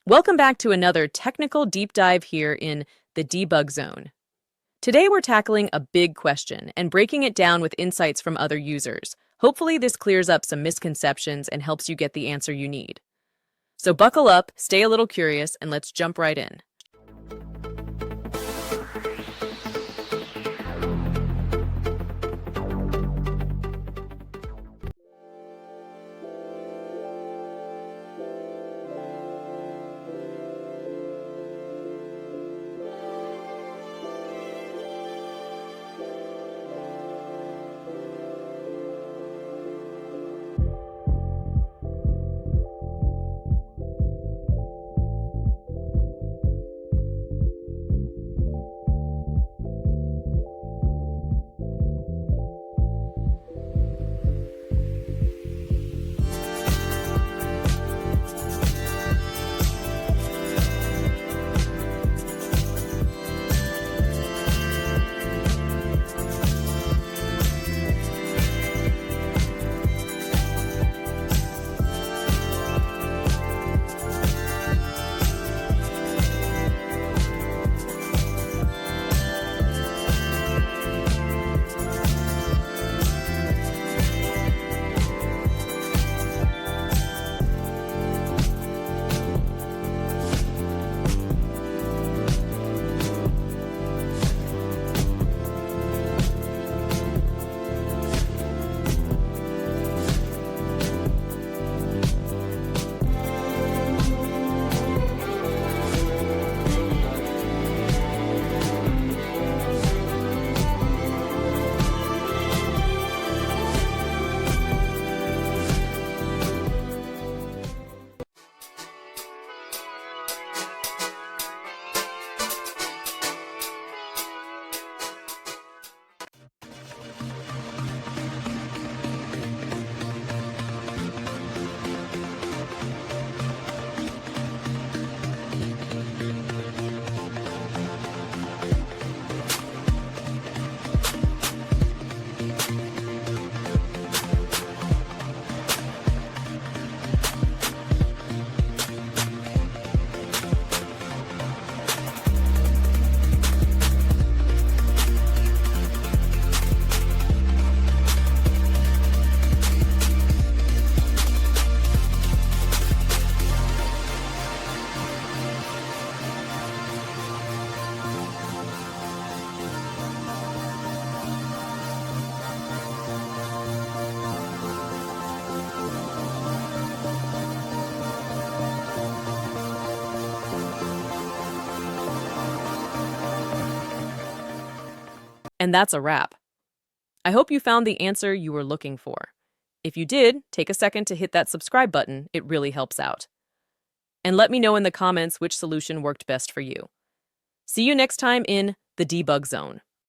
Welcome back to another technical deep dive here in the debug zone. Today we're tackling a big question and breaking it down with insights from other users. Hopefully this clears up some misconceptions and helps you get the answer you need. So buckle up, stay a little curious, and let's jump right in. And that's a wrap. I hope you found the answer you were looking for. If you did, take a second to hit that subscribe button. It really helps out. And let me know in the comments which solution worked best for you. See you next time in the debug zone.